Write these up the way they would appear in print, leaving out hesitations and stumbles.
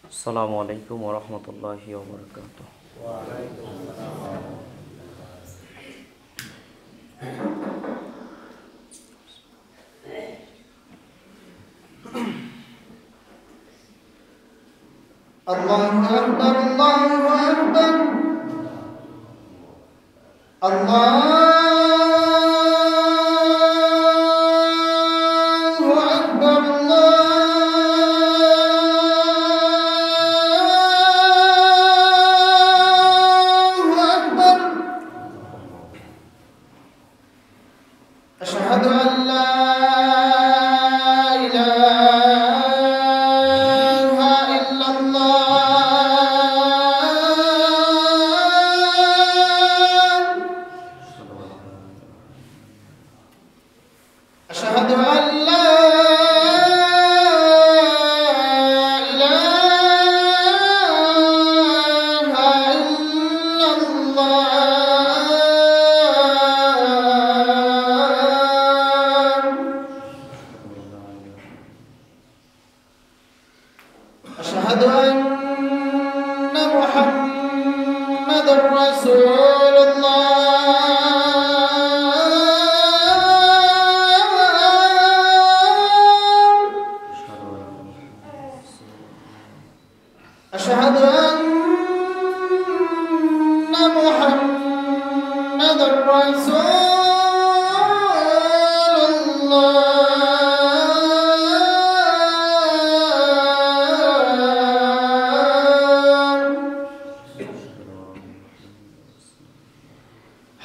আসসালামু আলাইকুম ওয়া রাহমাতুল্লাহি ওয়া বারাকাতুহু। আল্লাহু আকবার, আল্লাহু আকবার, আল্লাহু আকবার, আল্লাহু আকবার। আশহাদু আন লা أشهد أن محمد رسول الله أشهد أن محمد رسول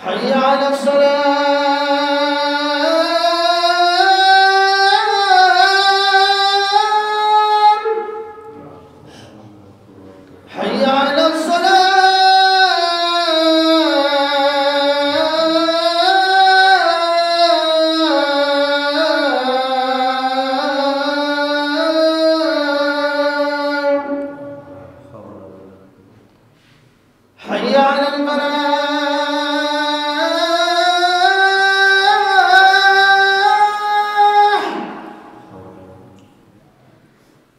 حي على الصلاة حي على الصلاة حي على الفلاح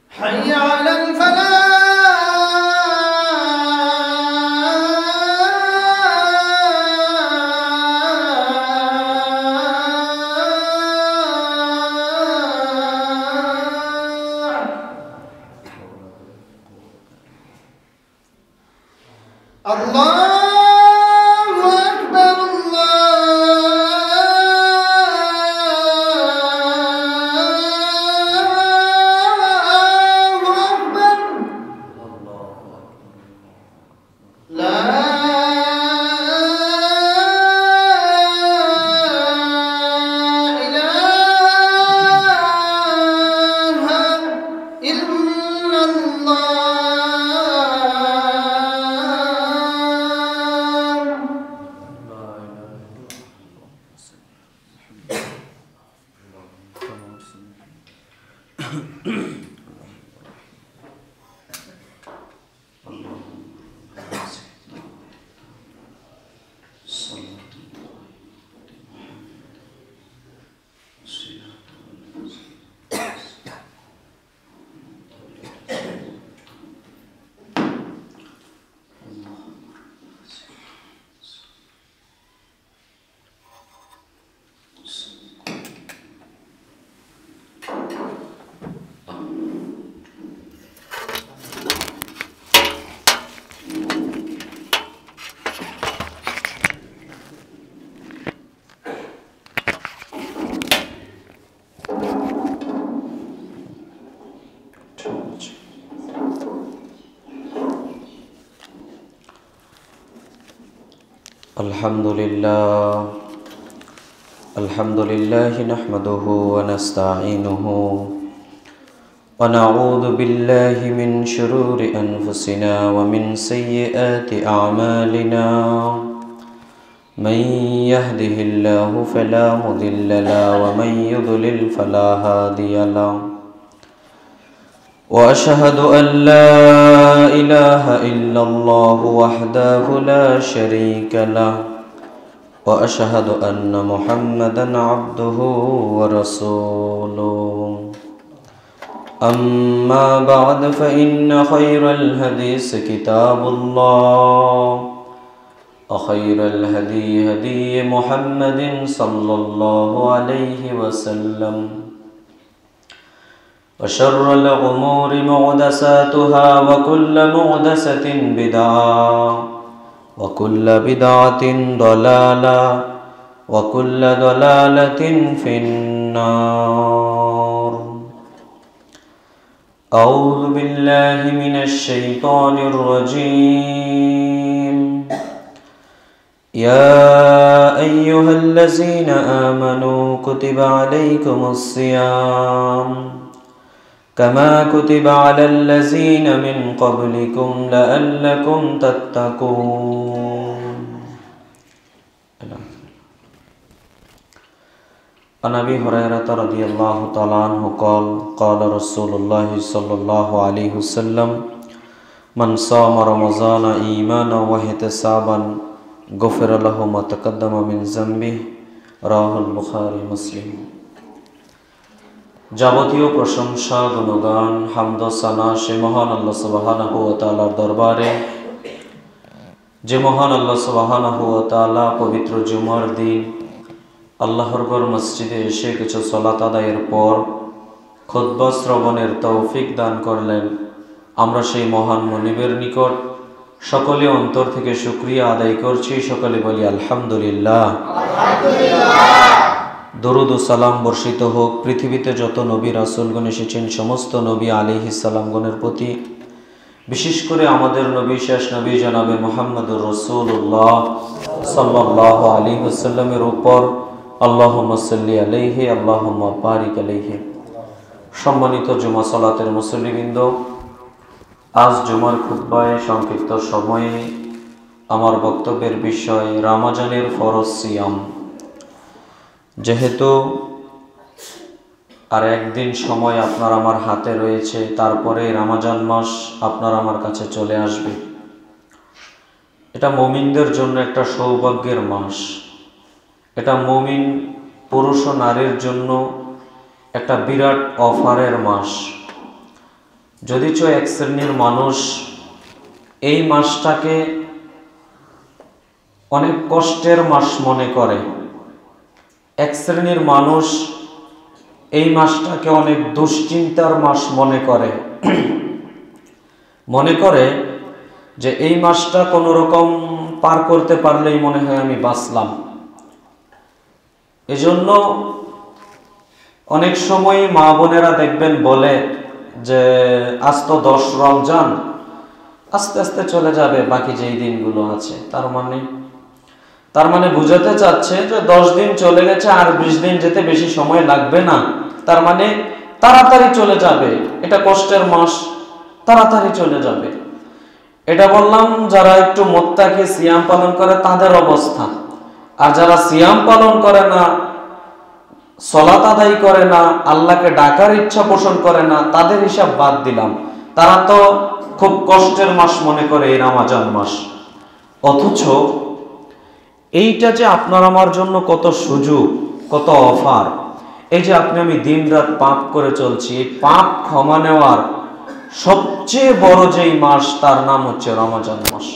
حي على الفلاح الله أكبر الله أكبر لا إله إلا الله الحمد لله نحمده ونستعينه ونعوذ بالله من شرور أنفسنا ومن سيئات أعمالنا من يهده الله فلا مضل له ومن يضلل فلا هادي له وأشهد أن لا إله إلا الله وحده لا شريك له وأشهد أن محمدا عبده ورسوله أما بعد فإن خير الحديث كتاب الله وخير الهدي هدي محمد صلى الله عليه وسلم وشر الأمور محدثاتها وكل محدثة بدعة وكل بدعة ضلالة وكل ضلالة في النار. أعوذ بالله من الشيطان الرجيم. يا أيها الذين آمنوا كتب عليكم الصيام كما كتب على الذين من قبلكم لعلكم تتقون. عن أبي هريرة رضي الله تعالى عنه قال قال رسول الله صلى الله عليه وسلم من صام رمضان إيمانا واحتسابا غفر له ما تقدم من ذنبه رواه البخاري مسلم. যাবতীয় প্রশংসা গুণগান হামদ সানা সে মহান আল্লাহ সুবহানাহু ওয়া তাআলার দরবারে, যে মহান আল্লাহ সুবহানাহু ওয়া তাআলা পবিত্র জুমার দিন আল্লাহর ঘর মসজিদে এসে কিছু সালাত আদায়ের পর খুতবা শ্রবণের তৌফিক দান করলেন। আমরা সেই মহান মুনিবের নিকট সকলে অন্তর থেকে শুকরিয়া আদায় করছি। সকলে বলি আলহামদুলিল্লাহ। দরুদ ও সালাম বর্ষিত হোক পৃথিবীতে যত নবী রাসূলগণ এসেছেন সমস্ত নবী আলাইহিস সালামগণের প্রতি, বিশেষ করে আমাদের নবী শেষ নবী জনাবে মুহাম্মদুর রাসূলুল্লাহ সাল্লাল্লাহু আলাইহি ওয়াসাল্লামের উপর। আল্লাহুম্মা সাল্লি আলাইহি আল্লাহুম্মা বারিক আলাইহি। সম্মানিত জুমা সালাতের মুসল্লিবৃন্দ, আজ জুমার খুতবায় সংক্ষিপ্ত সময়ে আমার বক্তব্যের বিষয় রমজানের ফরজ সিয়াম। যেহেতু আর একদিন সময় আপনার আমার হাতে রয়েছে, তারপরে রমজান মাস আপনার আমার কাছে চলে আসবে। এটা মুমিনদের জন্য একটা সৌভাগ্যের মাস। এটা মুমিন পুরুষ ও নারীর জন্য একটা বিরাট অফারের মাস। যদিচ এক শ্রেণীর মানুষ এই মাসটাকে অনেক কষ্টের মাস মনে করে, এক শ্রেণীর মানুষ এই মাসটাকে অনেক দুশ্চিন্তার মাস মনে করে, মনে করে যে এই মাসটা কোনো রকম পার করতে পারলেই মনে হয় আমি বাঁচলাম। এজন্য অনেক সময় মা বোনেরা দেখবেন বলে যে আজ তো 10 রমজান, আস্তে আস্তে চলে যাবে বাকি যেই দিনগুলো আছে। তার মানে বুঝাতে চাচ্ছে যে 10 দিন চলে গেছে, আর 20 দিন যেতে বেশি সময় লাগবে না, তার মানে তাড়াতাড়ি চলে যাবে। এটা কষ্টের মাস, তাড়াতাড়ি চলে যাবে। এটা বললাম যারা একটু মুত্তাকি সিয়াম পালন করে তাদের অবস্থা। আর যারা সিয়াম পালন করে না, সালাত আদায় করে না, আল্লাহকে ডাকার ইচ্ছা পোষণ করে না, তাদের হিসাব বাদ দিলাম। তারা তো খুব কষ্টের মাস মনে করে এই রমজান মাস। অথচ এইটা যে আপনার আমার জন্য কত সুযোগ, কত অফার। এই যে আপনি আমি দিন রাত পাপ করে চলছি, এই পাপ ক্ষমা নেওয়ার সবচেয়ে বড় যেই মাস তার নাম হচ্ছে রমজান মাস।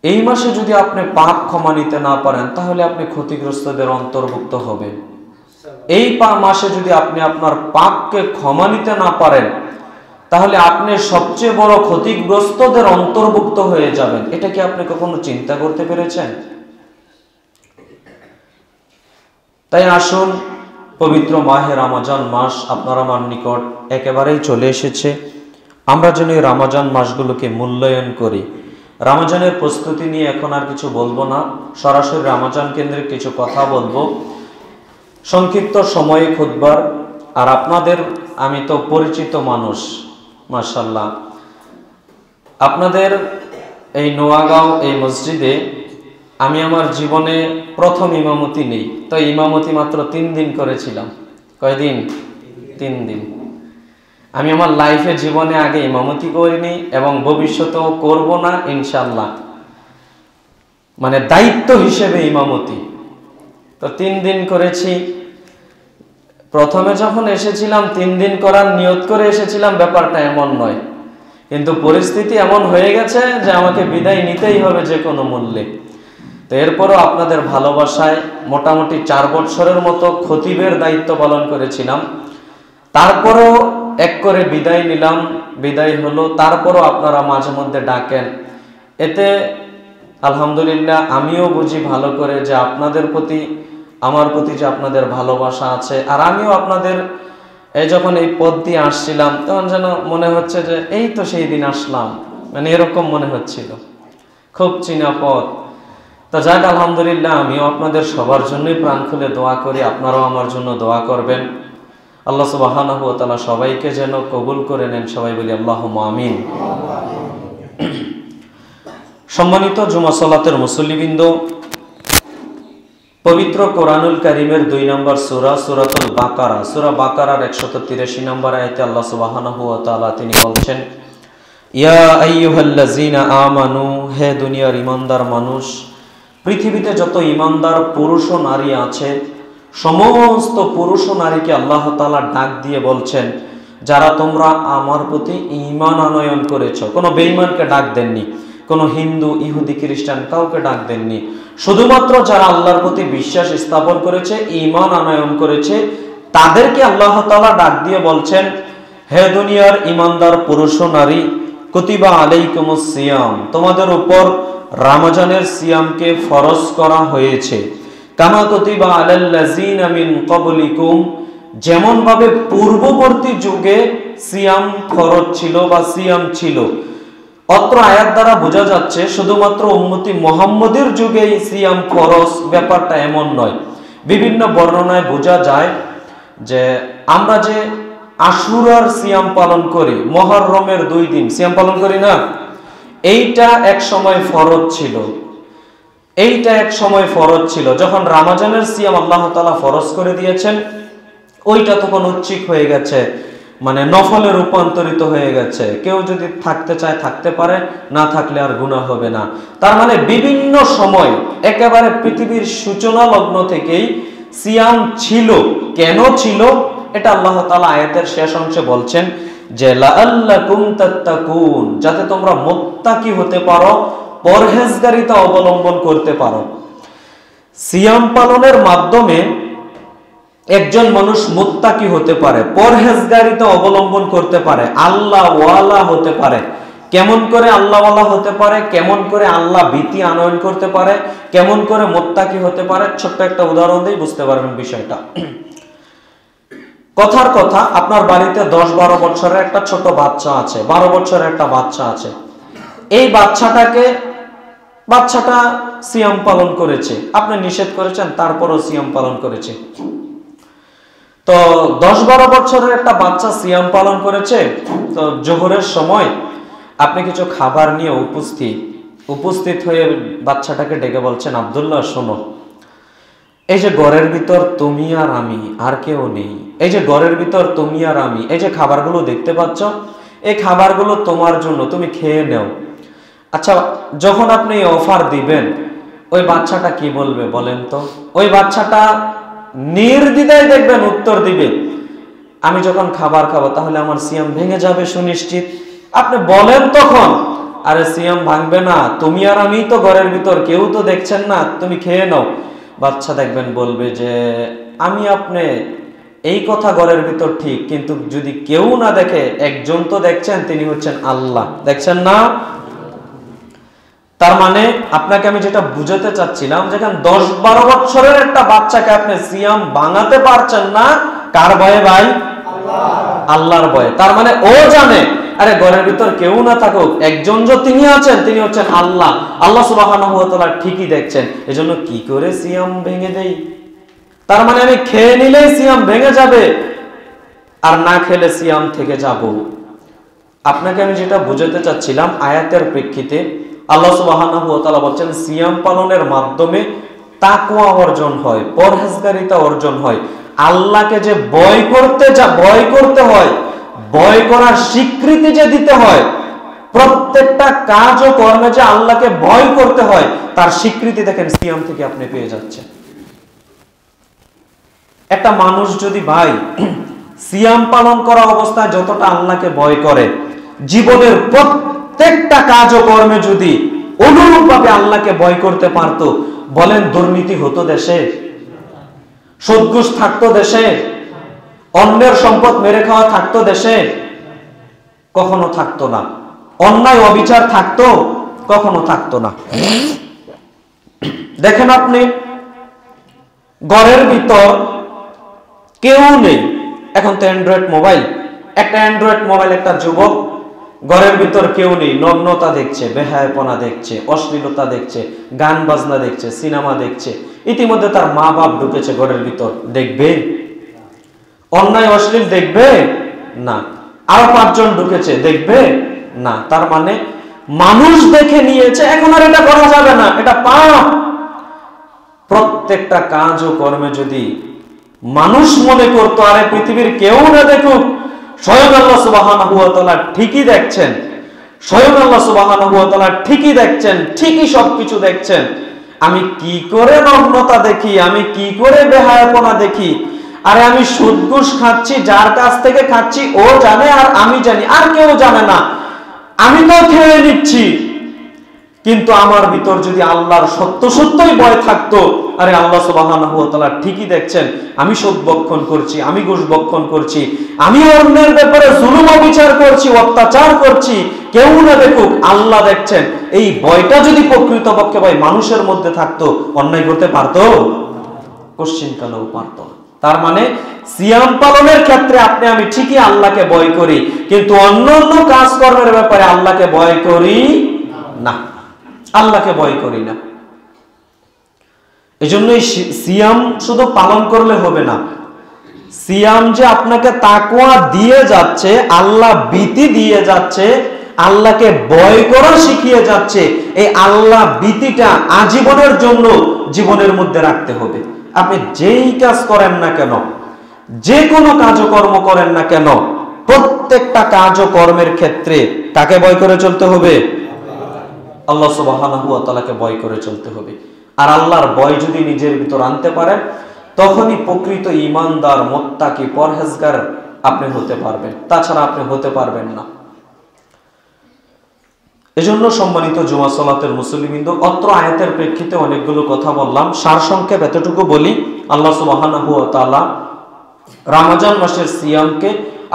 এই মাসে যদি আপনি পাপ ক্ষমা নিতে না পারেন তাহলে আপনি ক্ষতিগ্রস্তদের অন্তর্ভুক্ত হবেন। এই মাসে যদি আপনি আপনার পাপকে ক্ষমা নিতে না পারেন তাহলে আপনি সবচেয়ে বড় ক্ষতিগ্রস্তদের অন্তর্ভুক্ত হয়ে যাবেন। এটা কি আপনি কখনো চিন্তা করতে পেরেছেন? তাই আসুন, পবিত্র মাহে রমজান মাস আপনার আমার নিকট একেবারেই চলে এসেছে। আমরা যেন এই রমজান মাসগুলোকে মূল্যায়ন করি। রমজানের প্রস্তুতি নিয়ে এখন আর কিছু বলবো না, সরাসরি রমজান কেন্দ্রিক কিছু কথা বলবো সংক্ষিপ্ত সময়ে খুতবার। আর আপনাদের, আমি তো পরিচিত মানুষ মাশাআল্লাহ, আপনাদের এই নোয়াগাঁও এই মসজিদে আমি আমার জীবনে প্রথম ইমামতি নেই। তো ইমামতি মাত্র 3 দিন করেছিলাম। কয়দিন? 3 দিন। আমি আমার লাইফে জীবনে আগে ইমামতি করিনি এবং ভবিষ্যতেও করব না ইনশাআল্লাহ। মানে দায়িত্ব হিসেবে ইমামতি। তো 3 দিন করেছি। প্রথমে যখন এসেছিলাম 3 দিন করার নিয়ত করে এসেছিলাম, ব্যাপারটা এমন নয়, কিন্তু পরিস্থিতি এমন হয়ে গেছে যে আমাকে বিদায় নিতেই হবে যে কোনো মূল্যে। তো এরপরও আপনাদের ভালোবাসায় মোটামুটি 4 বছরের মতো খতিবের দায়িত্ব পালন করেছিলাম। তারপরও এক করে বিদায় নিলাম, বিদায় হলো। তারপরও আপনারা মাঝে মধ্যে ডাকেন, এতে আলহামদুলিল্লাহ আমিও বুঝি ভালো করে যে আপনাদের প্রতি, আমার প্রতি যে আপনাদের ভালোবাসা আছে। আর আমিও আপনাদের যখন এই পথ দিয়ে আসছিলাম তখন যেন মনে হচ্ছে যে এই তো সেই দিন আসলাম, মানে এরকম মনে হচ্ছিল, খুব চিনা পথ। তো যাক আলহামদুলিল্লাহ, আমিও আপনাদের সবার জন্যই প্রাণ খুলে দোয়া করি, আপনারাও আমার জন্য দোয়া করবেন। আল্লাহ সুবহানাহু ওয়া তাআলা সবাইকে যেন কবুল করে নেন, সবাই বলি আল্লাহুম্মা আমিন। সম্মানিত জুমা সালাতের মুসল্লিবৃন্দ, পবিত্র কোরআনুল কারীমের 2 নম্বর সূরা, সূরাতুল বাকারা, সূরা বাকারার 183 নম্বর আয়াতে আল্লাহ সুবহানাহু ওয়া তাআলা তিনি বলছেন, ইয়া আইয়ুহাল্লাযীনা আমানু, হে দুনিয়ার ঈমানদার মানুষ, পৃথিবীতে যত ঈমানদার পুরুষ ও নারী আছে সমস্ত পুরুষ ও নারীকে আল্লাহ তাআলা ডাক দিয়ে বলছেন, যারা তোমরা আমার প্রতি ঈমান আনয়ন করেছো। কোনো বেঈমানকে ডাক দেননি, কোনো হিন্দু, ইহুদি, খ্রিস্টান কাউকে ডাক দেননি। শুধুমাত্র যারা আল্লাহর প্রতি বিশ্বাস স্থাপন করেছে, ঈমান আনয়ন করেছে, তাদেরকে আল্লাহ তাআলা ডাক দিয়ে বলছেন, হে দুনিয়ার ঈমানদার পুরুষ ও নারী, কুতিবা আলাইকুমুস সিয়াম, তোমাদের উপর রমজানের সিয়ামকে ফরজ করা হয়েছে। কামা কুতিবা আলাল্লাযীনা মিন ক্বাবলিকুম, যেমন ভাবে পূর্ববর্তী যুগে সিয়াম ফরজ ছিল বা সিয়াম ছিল। অত্র আয়াত দ্বারা বোঝা যাচ্ছে শুধুমাত্র উম্মতি মুহাম্মদের যুগে সিয়াম ফরজ, ব্যাপারটা এমন নয়। বিভিন্ন বর্ণনায় বোঝা যায় যে আমরা যে আশুরার সিয়াম পালন করি, মুহররমের 2 দিন সিয়াম পালন করি না, এইটা এক সময় ফরজ ছিল। এইটা এক সময় ফরজ ছিল। যখন রমজানের সিয়াম আল্লাহ তাআলা ফরজ করে দিয়েছেন, ওইটা তখন ঐচ্ছিক হয়ে গেছে, মানে নফলে রূপান্তরিত হয়ে গেছে। কেউ যদি থাকতে চায় থাকতে পারে, না থাকলে আর গুনাহ হবে না। তার মানে বিভিন্ন সময় একেবারে পৃথিবীর সূচনা লগ্ন থেকেই সিয়াম ছিল। কেন ছিল এটা আল্লাহ তাআলা আয়াতের শেষ অংশে বলছেন যে লাআল্লাকুম তাত্তাকুন, যাতে তোমরা মুত্তাকি হতে পারো, পরহেজগারিতা অবলম্বন করতে পারো। সিয়াম পালনের মাধ্যমে একজন মানুষ মুত্তাকি হতে পারে, পরহেজগারিতা অবলম্বন করতে পারে, আল্লাহ ওয়ালা হতে পারে। কেমন করে আল্লাহ ওয়ালা হতে পারে, কেমন করে আল্লাহ ভীতি আনয়ন করতে পারে, কেমন করে মুত্তাকি হতে পারে, ছোট্ট একটা উদাহরণ দিয়ে বুঝতে পারবেন বিষয়টা। কথার কথা, আপনার বাড়িতে 10-12 বছরের একটা ছোট বাচ্চা আছে, 12 বছরের একটা বাচ্চা আছে। এই বাচ্চাটা সিয়াম পালন করেছে, আপনি নিষেধ করেছেন, তারপরও সিয়াম পালন করেছে। তো 10-12 বছরের একটা বাচ্চা সিয়াম পালন করেছে। তো জোহরের সময় আপনি কিছু খাবার নিয়ে উপস্থিত হয়ে বাচ্চাটাকে ডেকে বলছেন, আব্দুল্লাহ শোনো, এই যে ঘরের ভিতর তুমি আর আমি, আর কেউ নেই, এই যে ঘরের ভিতর তুমি আর আমি, এই যে খাবারগুলো দেখতে পাচ্ছ, এই খাবারগুলো তোমার জন্য, তুমি খেয়ে নাও। আচ্ছা, যখন আপনি অফার দিবেন, ওই বাচ্চাটা কি বলবে বলেন তো? ওই বাচ্চাটা নির্দ্বিধায় দেখবেন উত্তর দিবে, আমি যখন খাবার খাবো তাহলে আমার সিয়াম ভেঙে যাবে সুনিশ্চিত। আপনি বলেন তখন, আরে সিয়াম ভাঙবে না, তুমি আর আমি তো ঘরের ভিতর, কেউ তো দেখছেন না, তুমি খেয়ে নাও। বাচ্চা দেখবেন বলবে যে আমি আপনি এই কথা ঘরের ভিতর ঠিক, কিন্তু যদি কেউ না দেখে, একজন তো দেখছেন, তিনি হচ্ছেন আল্লাহ, দেখছেন না? তার মানে আপনাকে আমি যেটা বুঝাতে চাচ্ছিলাম, যেখানে 10-12 বছরের একটা বাচ্চাকে আপনি সিয়াম ভাঙাতে পারছেন না, কার ভয়ে ভাই? আল্লাহর ভয়ে। তার মানে ও জানে, আরে ঘরের ভিতর কেউ না থাকুক, একজন যে তিনি আছেন, তিনি হচ্ছেন আল্লাহ। আল্লাহ সুবহানাহু ওয়া তাআলা ঠিকই দেখছেন, এজন্য কি করে সিয়াম ভেঙে দেই। তার মানে আমি খেয়ে নিলেই সিয়াম ভেঙে যাবে, আর না খেলে সিয়াম থেকে যাব। আপনাকে আমি যেটা বুঝাতে চাচ্ছিলাম, আয়াতের প্রেক্ষিতে আল্লাহ সুবহানাহু ওয়া তাআলা বলছেন, সিয়াম পালনের মাধ্যমে তাকওয়া অর্জন হয়, পরহেজগারিতা অর্জন হয়। আল্লাহকে যে ভয় করতে হয়, ভয় করার স্বীকৃতি যে দিতে হয়, প্রত্যেকটা কাজ ও কর্মে যে আল্লাহকে ভয় করতে হয় তার স্বীকৃতি দেখেন সিয়াম থেকে আপনি পেয়ে যাচ্ছেন। একটা মানুষ যদি ভাই সিয়াম পালন করা অবস্থায় যতটা আল্লাহকে ভয় করে, জীবনের প্রত্যেকটা কাজ ও কর্মে যদি অনুরূপভাবে আল্লাহকে ভয় করতে পারত, বলেন দুর্নীতি হতো দেশে? সুদ-ঘুষ থাকতো দেশে? অন্যের সম্পদ মেরে খাওয়া থাকতো দেশে? কখনো থাকতো না। অন্যায় অবিচার থাকতো? কখনো থাকতো না। দেখেন আপনি ঘরের ভিতর কেউ নেই, এখন তো অ্যান্ড্রয়েড মোবাইল, একটা অ্যান্ড্রয়েড মোবাইল, একটা যুবক ঘরের ভিতর কেউ নেই, নগ্নতা দেখছে, বেহায়াপনা দেখছে, অশ্লীলতা দেখছে, গান বাজনা দেখছে, সিনেমা দেখছে। ইতিমধ্যে তার মা বাপ ঢুকেছে ঘরের ভিতর, দেখবে? অন্যায় অশ্লীল দেখবে না। আরো 5 জন ঢুকেছে, দেখবে না। তার মানে মানুষ দেখে নিয়েছে, এখন আর এটা করা যাবে না, এটা পাপ। প্রত্যেকটা কাজ ও কর্মে যদি মানুষ মনে করতো আরে পৃথিবীর কেউ না দেখুক, স্বয়ং আল্লাহ সুবহানাহু ওয়া তাআলা ঠিকই দেখছেন, স্বয়ং আল্লাহ সুবহানাহু ওয়া তাআলা ঠিকই দেখছেন, ঠিকই সবকিছু দেখছেন। আমি কি করে নগ্নতা দেখি, আমি কি করে বেহায়াপনা দেখি, আরে আমি সুদ ঘুষ খাচ্ছি, যার কাছ থেকে খাচ্ছি ও জানে আর আমি জানি, আর কেউ জানে না, আমি তো খেয়ে নিচ্ছি। কিন্তু আমার ভিতর যদি আল্লাহর সত্যই ভয় থাকতো, আরে আল্লাহ সুবহানাহু ওয়া তাআলা ঠিকই দেখছেন, আমি সুদ ভক্ষণ করছি, আমি ঘুষ ভক্ষণ করছি, আমি অন্যের ব্যাপারে জুলুম অবিচার করছি, অত্যাচার করছি, কেউ না দেখুক, আল্লাহ দেখছেন, এই ভয়টা যদি প্রকৃতপক্ষে ভাই মানুষের মধ্যে থাকতো, অন্যায় করতে পারতো? কোশ্চিনকালেও পারতো না। তার মানে সিয়াম পালনের ক্ষেত্রে আপনি আমি ঠিকই আল্লাহকে ভয় করি, কিন্তু অন্যান্য কাজকর্মের ব্যাপারে আল্লাহকে ভয় করি না, আল্লাহকে ভয় করি না। এজন্যই সিয়াম শুধু পালন করলে হবে না, সিয়াম যে আপনাকে তাকওয়া দিয়ে যাচ্ছে, আল্লাহ ভীতি দিয়ে যাচ্ছে, আল্লাহকে ভয় করা শিখিয়ে যাচ্ছে, এই আল্লাহ ভীতিটা আজীবনের জন্য জীবনের মধ্যে রাখতে হবে। আপনি যেই কাজ করেন না কেন, যে কোনো কাজকর্ম করেন না কেন, প্রত্যেকটা কাজকর্মের ক্ষেত্রে কাকে ভয় করে চলতে হবে? আল্লাহ সুবহানাহু ওয়া তাআলাকে ভয় করে চলতে হবে। আর আল্লাহর ভয় যদি নিজের ভিতর আনতে পারেন, তখনই প্রকৃত ঈমানদার, মুত্তাকি, পরহেজগার আপনি হতে পারবেন, তাছাড়া আপনি হতে পারবেন না। এজন্য সম্মানিত জুমা সালাতের মুসল্লিবৃন্দ, অত্র আয়াতের প্রেক্ষিতে অনেকগুলো কথা বললাম, সারসংক্ষেপ এতটুকু বলি। আল্লাহ সুবহানাহু ওয়া তাআলা রমজান মাসের সিয়ামকে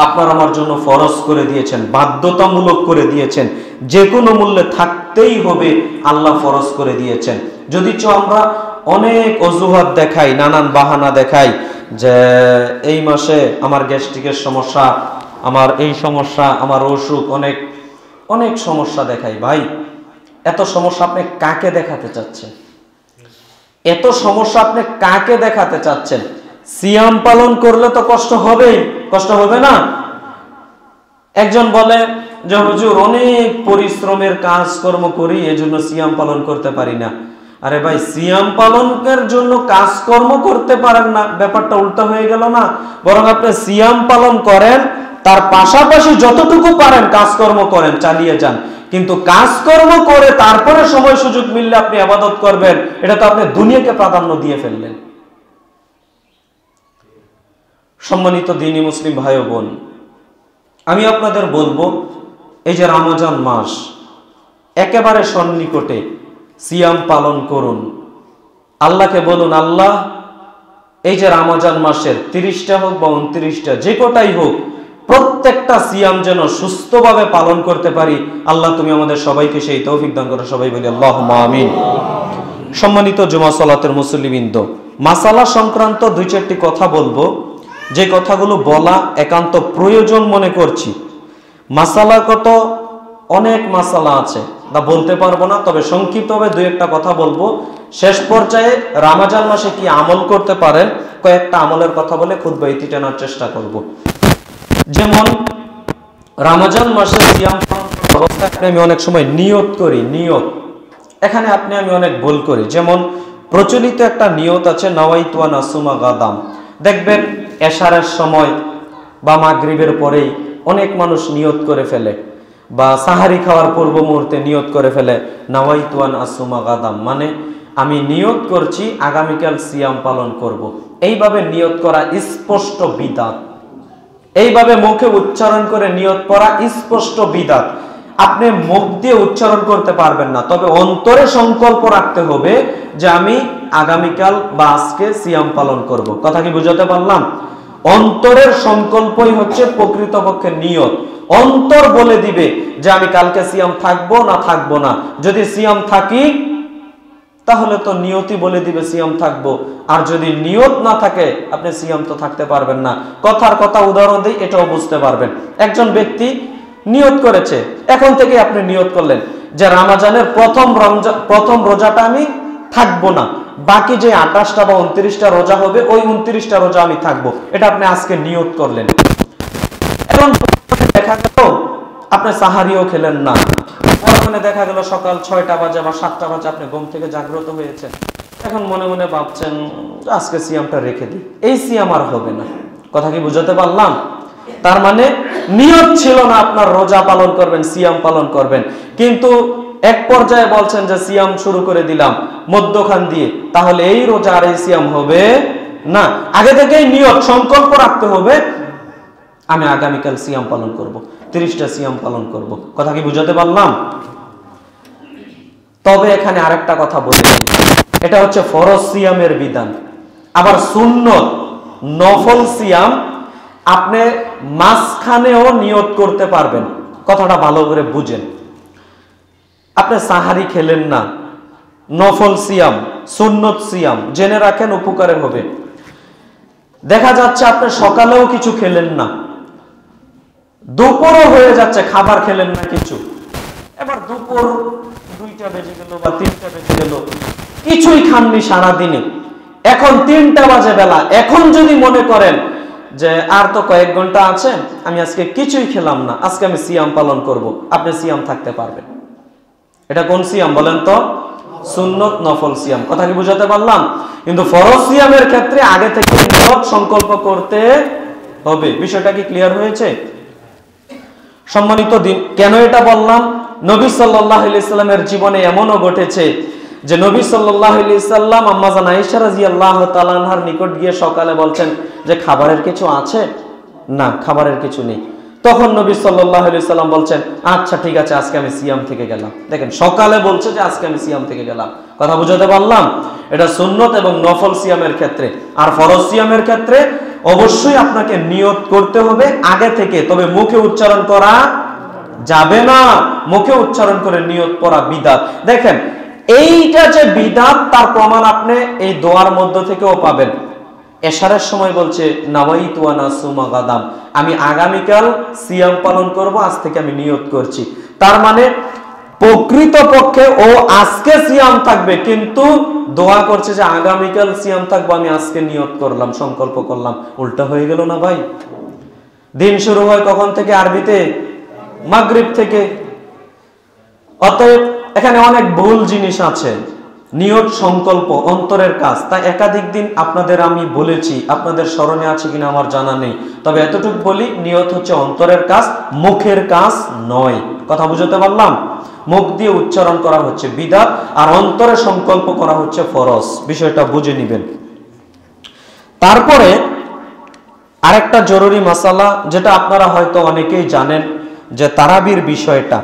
আপনার আমার জন্য ফরজ করে দিয়েছেন, বাধ্যতামূলক করে দিয়েছেন, যে কোনো মূল্যে থাকতেই হবে, আল্লাহ ফরজ করে দিয়েছেন। যদিচ আমরা অনেক অজুহাত দেখাই, নানান বাহানা দেখাই, যে এই মাসে আমার গ্যাস্ট্রিকের সমস্যা, আমার এই সমস্যা, আমার অসুখ, অনেক অনেক সমস্যা দেখাই। ভাই, এত সমস্যা আপনি কাকে দেখাতে চাচ্ছেন? এত সমস্যা আপনি কাকে দেখাতে চাচ্ছেন? সিয়াম পালন করলে তো কষ্ট হবেই, কষ্ট হবে না? একজন বলে যে হুজুর অনেক পরিশ্রমের কাজকর্ম করি, এজন্য সিয়াম পালন করতে পারি না। আরে ভাই, সিয়াম পালনের জন্য কাজকর্ম করতে পারেন না, ব্যাপারটা উল্টা হয়ে গেল না? বরং আপনি সিয়াম পালন করেন, তার পাশাপাশি যতটুকু পারেন কাজকর্ম করেন, চালিয়ে যান। কিন্তু কাজকর্ম করে তারপরে সময় সুযোগ মিললে আপনি ইবাদত করবেন, এটা তো আপনি দুনিয়াকে প্রাধান্য দিয়ে ফেললেন। সম্মানিত দ্বীনি মুসলিম ভাই ও বোন, আমি আপনাদের বলবো, এই যে রমজান মাস একেবারে সন্নিকটে, সিয়াম পালন করুন। আল্লাহকে বলুন, আল্লাহ এই যে রমজান মাসের 30টা হোক বা 29টা, যে কটাই হোক, প্রত্যেকটা সিয়াম যেন সুস্থভাবে পালন করতে পারি। আল্লাহ তুমি আমাদের সবাইকে সেই তৌফিক দান করো। সবাই বলি আল্লাহুম্মা আমিন। সম্মানিত জুমা সালাতের মুসল্লিবৃন্দ, মাসালা সংক্রান্ত 2-4টি কথা বলবো, যে কথাগুলো বলা একান্ত প্রয়োজন মনে করছি। মাসালাগত অনেক মাসালা আছে, তা বলতে পারবো না, তবে সংক্ষিপ্তভাবে 2-1টা কথা বলবো। শেষ পর্যায়ে রমজান মাসে কি আমল করতে পারেন, কয়েকটা আমলের কথা বলে খুতবা ইতি টানার চেষ্টা করব। যেমন রমজান মাসে সিয়াম অবস্থায় আমি অনেক সময় নিয়ত করি, নিয়ত, এখানে আপনি আমি অনেক ভুল করি। যেমন প্রচলিত একটা নিয়ত আছে, নাওয়াইতু আন আসুমা গাদাম। দেখবেন এশারের সময় বা মাগরিবের পরেই অনেক মানুষ নিয়ত করে ফেলে, বা সাহারি খাওয়ার পূর্ব মুহূর্তে নিয়ত করে ফেলে নাওয়াইতু আন আসুমা গাদাম, মানে আমি নিয়ত করছি আগামীকাল সিয়াম পালন করব। এইভাবে নিয়ত করা স্পষ্ট বিদাত। এইভাবে মুখে উচ্চারণ করে নিয়ত করা স্পষ্ট বিদাত। আপনি মুখ দিয়ে উচ্চারণ করতে পারবেন না, তবে অন্তরে সংকল্প রাখতে হবে যে আমি আগামীকাল বা আজকে সিয়াম পালন করব। কথা কি বুঝাতে পারলাম? অন্তরের সংকল্পই হচ্ছে প্রকৃতপক্ষে নিয়ত। অন্তর বলে দিবে যে আমি কালকে সিয়াম থাকবো না থাকবো না। যদি সিয়াম থাকি তাহলে তো নিয়তি বলে দিবে সিয়াম থাকবো, আর যদি নিয়ত না থাকে আপনি সিয়াম তো থাকতে পারবেন না। কথার কথা উদাহরণ দিই, এটাও বুঝতে পারবেন। একজন ব্যক্তি নিয়ত করেছে, এখন থেকে আপনি নিয়ত করলেন যে রমজানের প্রথম রোজাটা আমি থাকবো না, বাকি যে 28টা বা 29টা রোজা হবে ওই 29টা রোজা আমি থাকবো। এটা আপনি আজকে নিয়ত করলেন। এখন দেখা গেল আপনি সাহারিও খেলেন না, ওখানে দেখা গেল সকাল 6টা বাজে বা 7টা বাজে আপনি ঘুম থেকে জাগ্রত হয়েছেন। এখন মনে মনে ভাবছেন আজকে সিয়ামটা রেখে দিই, এই সিয়াম আর হবে না। কথা কি বুঝাতে পারলাম? তার মানে নিয়ত ছিল না আপনার রোজা পালন করবেন, সিয়াম পালন করবেন, কিন্তু এক পর্যায়ে বলছেন যে সিয়াম শুরু করে দিলাম মধ্যখান দিয়ে, তাহলে এই রোজা আর এই সিয়াম হবে না। আগে থেকেই নিয়ত সংকল্প রাখতে হবে আমি আগামীকাল সিয়াম পালন করব, 30টা সিয়াম পালন করব। কথা কি বুঝাতে পারলাম? তবে এখানে আরেকটা কথা বলি, এটা হচ্ছে ফরজ সিয়ামের বিধান। আবার সুন্নত নফল সিয়াম আপনি মাঝখানেও নিয়ত করতে পারবেন। কথাটা ভালো করে বুঝেন। আপনি সাহারি খেলেন না, নফল সিয়াম, সুন্নত সিয়াম জেনে রাখেন, উপকারে হবে। দেখা যাচ্ছে আপনি সকালেও কিছু খেলেন না, দুপুরও হয়ে যাচ্ছে, খাবার খেলেন না কিছু, এবার দুপুর 2টা বেজে গেল বা 3টা বেজে গেল, কিছুই খাননি সারাদিনে, এখন 3টা বাজে বেলা। এখন যদি মনে করেন যে আর তো কয়েক ঘন্টা আছে, আমি আজকে কিছুই খেলাম না, আজকে আমি সিয়াম পালন করব, আপনি সিয়াম থাকতে পারবেন। এটা কোন সিয়াম বলেন তো? সুন্নত নফল সিয়াম। কথা কি বুঝাতে পারলাম? কিন্তু ফরজ সিয়ামের ক্ষেত্রে আগে থেকে নিয়ত সংকল্প করতে হবে। বিষয়টা কি ক্লিয়ার হয়েছে? সম্মানিত দিন, কেন এটা বললাম? নবী সাল্লাল্লাহু আলাইহি সাল্লামের জীবনে এমনও ঘটেছে যে নবী সাল্লাল্লাহু আলাইহি সাল্লাম আম্মা জান আয়েশা রাদিয়াল্লাহু তাআলা আনহার নিকট গিয়ে সকালে বলছেন যে খাবারের কিছু আছে? না, খাবারের কিছু নেই। তখন নবী সাল্লাল্লাহু আলাইহি সাল্লাম বলছেন আচ্ছা ঠিক আছে, আজকে আমি সিয়াম থেকে গেলাম। দেখেন, সকালে বলছে যে আজকে আমি সিয়াম থেকে গেলাম। কথা বুঝাতে পারলাম? এটা সুন্নত এবং নফল সিয়ামের ক্ষেত্রে। আর ফরজ সিয়ামের ক্ষেত্রে অবশ্যই আপনাকে নিয়ত করতে হবে আগে থেকে, তবে মুখে উচ্চারণ করা যাবে না। মুখে উচ্চারণ করে নিয়ত করা বিদআত। দেখেন, এইটা যে বিদআত তার প্রমাণ আপনি এই দোয়ার মধ্য থেকেও পাবেন। এশারের সময় বলছে নাওয়াইতু আন আসুমা গাদাম, আমি আগামীকাল সিয়াম পালন করব, আজ থেকে আমি নিয়ত করছি। তার মানে প্রকৃতপক্ষে ও আজকে সিয়াম থাকবে, কিন্তু দোয়া করছে যে আগামীকাল সিয়াম থাকবো, আমি আজকে নিয়ত করলাম, সংকল্প করলাম। উল্টা হয়ে গেল না ভাই? দিন শুরু হয় কখন থেকে? আরবিতে মাগরিব থেকে। অতএব এখানে অনেক ভুল জিনিস আছে। নিয়ত সংকল্প অন্তরের কাজ, তাই একাধিক দিন আপনাদের আমি বলেছি, আপনাদের স্মরণে আছে কিনা আমার জানা নেই, তবে এতটুকু বলি, নিয়ত হচ্ছে অন্তরের কাজ, মুখের কাজ নয়। কথা বুঝতে পারলাম? মুখ দিয়ে উচ্চারণ করা হচ্ছে বিদআত, আর অন্তরে সংকল্প করা হচ্ছে ফরজ। বিষয়টা বুঝে নেবেন। তারপরে আরেকটা জরুরি মাসালা, যেটা আপনারা হয়তো অনেকেই জানেন, যে তারাবির বিষয়টা।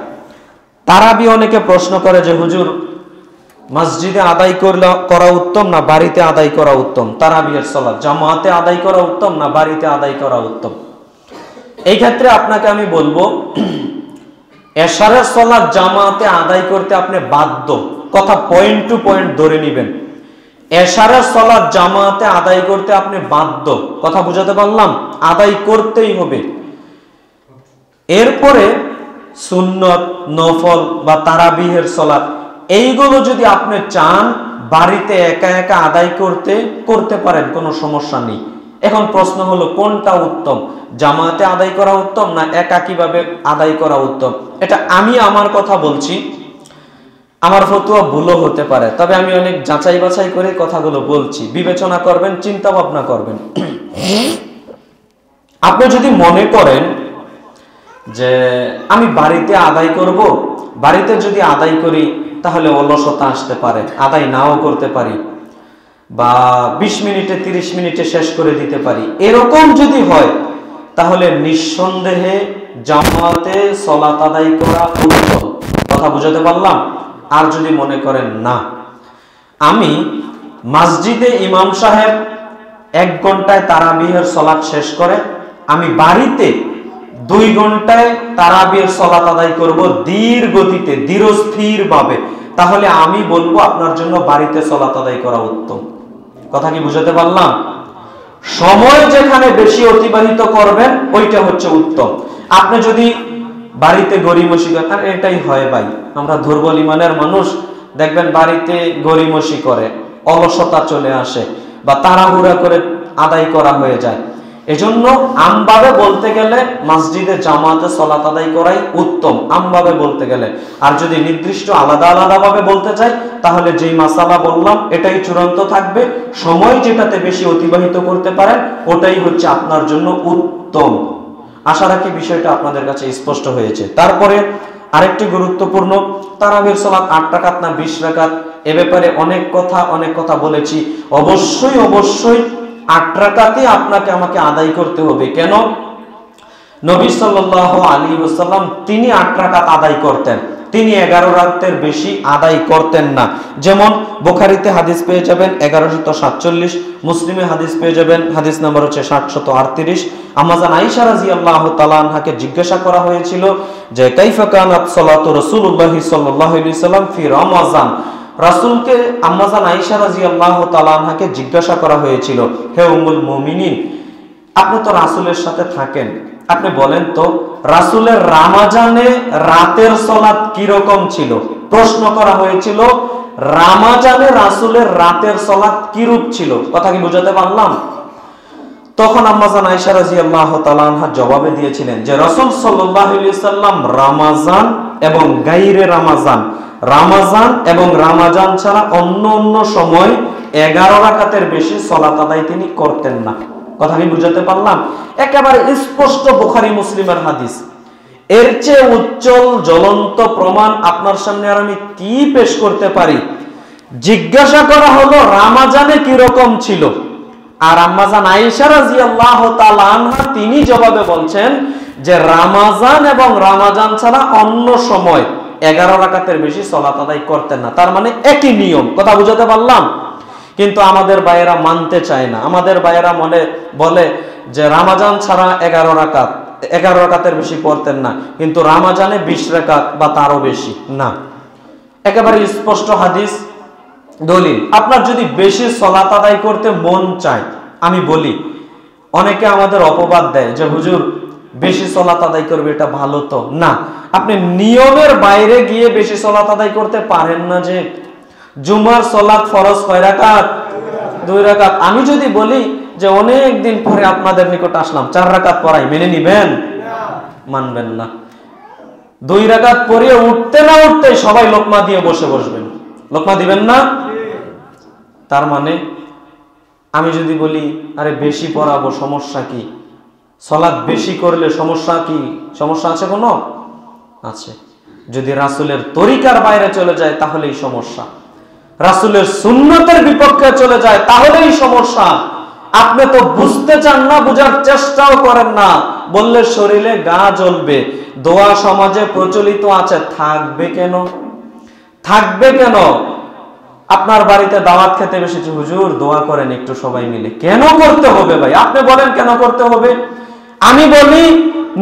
তারাবি অনেকে প্রশ্ন করে যে হুজুর, মসজিদে আদায় করা উত্তম না বাড়িতে আদায় করা উত্তম? তারাবির সালাত জামাতে আদায় করা উত্তম না বাড়িতে আদায় করা উত্তম? এই ক্ষেত্রে আপনাকে আমি বলবো, এশারের সালাত জামাতে আদায় করতে আপনি বাধ্য। কথা পয়েন্ট টু পয়েন্ট ধরে নেবেন। এশারের সালাত জামাতে আদায় করতে আপনি বাধ্য। কথা বুঝাতে পারলাম? আদায় করতেই হবে। এরপরে সুন্নত, নফল বা তারাবিহের সালাত, এইগুলো যদি আপনি চান বাড়িতে একা একা আদায় করতে পারেন, কোনো সমস্যা নেই। এখন প্রশ্ন হলো কোনটা উত্তম? জামাতে আদায় করা উত্তম না একা কিভাবে আদায় করা উত্তম? এটা আমি আমার কথা বলছি, আমার ফতোয়া ভুলও হতে পারে, তবে আমি অনেক যাচাই বাছাই করে কথাগুলো বলছি। বিবেচনা করবেন, চিন্তা ভাবনা করবেন। আপনি যদি মনে করেন যে আমি বাড়িতে আদায় করব, বাড়িতে যদি আদায় করি তাহলে অলসতা আসতে পারে, আদায় নাও করতে পারি, বা 20 মিনিটে 30 মিনিটে শেষ করে দিতে পারি, এরকম যদি হয় তাহলে নিঃসন্দেহে জামাতে সালাত আদায় করা উত্তম। কথা বুঝাতে পারলাম? আর যদি মনে করেন না, আমি মসজিদে ইমাম সাহেব 1 ঘন্টায় তারাবিহের সালাত শেষ করে আমি বাড়িতে 2 ঘন্টায় তারাবিহের সালাত আদায় করব ধীর গতিতে, ধীরস্থির ভাবে, তাহলে আমি বলবো আপনার জন্য বাড়িতে সালাত আদায় করা উত্তম। কথা কি বুঝাতে পারলাম? সময় যেখানে বেশি অতিবাহিত করবেন ওইটা হচ্ছে উত্তম। আপনি যদি বাড়িতে গড়িমসি করেন, আর এটাই হয় ভাই, আমরা দুর্বল ইমানের মানুষ, দেখবেন বাড়িতে গড়িমসি করে, অলসতা চলে আসে বা তাড়াহুড়া করে আদায় করা হয়ে যায়। এজন্য আমভাবে বলতে গেলে মসজিদে জামাতে সালাত আদায় করাই উত্তম, আমভাবে বলতে গেলে। আর যদি নির্দিষ্ট আলাদা আলাদা ভাবে বলতে চাই তাহলে যেই মাসালা বললাম এটাই চূড়ান্ত থাকবে। সময় যেটাতে বেশি অতিবাহিত করতে পারেন ওটাই হচ্ছে আপনার জন্য উত্তম। আশা রাখি বিষয়টা আপনাদের কাছে স্পষ্ট হয়েছে। তারপরে আরেকটি গুরুত্বপূর্ণ, তারাবির সালাত 8 রাকাত না 20 রাকাত, এ ব্যাপারে অনেক কথা বলেছি। অবশ্যই 8 রাকাতই আপনাকে আমাকে আদায় করতে হবে। কেন? নবী সাল্লাল্লাহু আলাইহি ওয়াসাল্লাম তিনি 8 রাকাত আদায় করতেন, তিনি 11 রাকাতের বেশি আদায় করতেন না। যেমন বুখারীতে হাদিস পেয়ে যাবেন 1147, মুসলিমে হাদিস পেয়ে যাবেন হাদিস নাম্বার হচ্ছে 738। আম্মাজান আয়েশা রাদিয়াল্লাহু তাআলা আনহাকে জিজ্ঞাসা করা হয়েছিল যে কাইফা কানাত সালাতু রাসূলুল্লাহি সাল্লাল্লাহু আলাইহি ওয়াসাল্লাম ফি রমাজান। রাসূলকে আম্মাজান আয়েশা রাদিয়াল্লাহু তাআলা আনহাকে জিজ্ঞাসা করা হয়েছিল, হে উম্মুল মুমিনিন, আপনি তো রাসূলের সাথে থাকেন, আপনি বলেন তো রাসূলের রমজানে রাতের সালাত কি রকম ছিল? প্রশ্ন করা হয়েছিল রমজানে রাসূলের রাতের সালাত কি রূপ ছিল। কথা কি বুঝাতে পারলাম? তখন আম্মাজান আয়েশা রাদিয়াল্লাহু তাআলা আনহা জবাবে দিয়েছিলেন যে রাসূল সাল্লাল্লাহু আলাইহি ওয়াসাল্লাম রমজান এবং গায়রে রমজান, রমজান এবং রমজান ছাড়া অন্য সময় 11 রাকাতের বেশি সালাত আদায় তিনি করতেন না। কথা কি বুঝাতে পারলাম? একেবারে স্পষ্ট বুখারী মুসলিমের হাদিস। এর চেয়ে উজ্জ্বল জ্বলন্ত প্রমাণ আপনার সামনে আর আমি কি পেশ করতে পারি? জিজ্ঞাসা করা হলো রমজানে কি রকম ছিল, আর আম্মাজান আয়েশা রাদিয়াল্লাহু তাআলা আনহা তিনি জবাবে বলছেন যে রমজান এবং রমজান ছাড়া অন্য সময় 11 রাকাতের বেশি সালাত আদায় করতেন না। তার মানে একই নিয়ম। কথা বুঝাতে পারলাম? কিন্তু আমাদের ভাইয়েরা মানতে চায় না। আমাদের ভাইয়েরা বলে যে রমজান ছাড়া 11 রাকাতের বেশি পড়তেন না, কিন্তু রমজানে 20 রাকাত বা তারও বেশি না। একেবারে স্পষ্ট হাদিস, দলিল। আপনার যদি বেশি সালাত আদায় করতে মন চায়, আমি বলি, অনেকে আমাদের অপবাদ দেয় যে হুজুর বেশি সালাত আদায় করবে এটা ভালো তো না। আপনি নিয়মের বাইরে গিয়ে বেশি সালাত আদায় করতে পারেন না। যে জুমার সালাত ফরজ কয় রাকাত? 2 রাকাত। আমি যদি বলি যে অনেক দিন পরে আপনাদের নিকট আসলাম, 4 রাকাত পড়াই, মেনে নিবেন? মানবেন না। 2 রাকাত পড়িয়ে উঠতে না উঠতে সবাই লোকমা দিয়ে বসবেন। লোকমা দিবেন না? তার মানে আমি যদি বলি আরে বেশি পড়াবো, সমস্যা কি? সালাত বেশি করলে সমস্যা কি? সমস্যা আছে কোনো? আছে। যদি রাসূলের তরিকার বাইরে চলে যায় তাহলেই সমস্যা, রাসূলের সুন্নতের বিপক্ষে চলে যায় তাহলেই সমস্যা। আপনি তো বুঝতে চান না, বুঝার চেষ্টাও করেন না, বললে শরীরে গা জ্বলবে। দোয়া সমাজে প্রচলিত আছে, থাকবে কেন? থাকবে কেন? আপনার বাড়িতে দাওয়াত খেতে বসেছে, হুজুর দোয়া করেন একটু সবাই মিলে। কেন করতে হবে ভাই? আপনি বলেন কেন করতে হবে? আমি বলি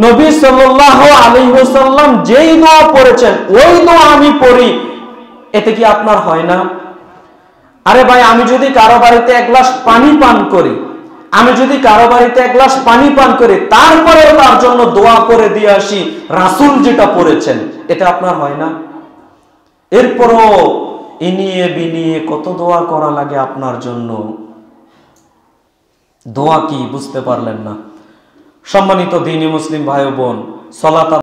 নবী সাল্লাল্লাহু আলাইহি ওয়াসাল্লাম যেই দোয়া পড়েছেন ওই দোয়া আমি পড়ি, এতে কি আপনার হয় না? আরে ভাই, আমি যদি কারো বাড়িতে 1 গ্লাস পানি পান করি, তারপরে তার জন্য দোয়া করে দিয়ে আসি রাসূল যেটা পড়েছেন, এটা আপনার হয় না? এরপরও ইনিয়ে বিনিয়ে কত দোয়া করা লাগে আপনার জন্য। দোয়া কি বুঝতে পারলেন না? সম্মানিত দ্বীনি মুসলিম ভাই বোন, সালাত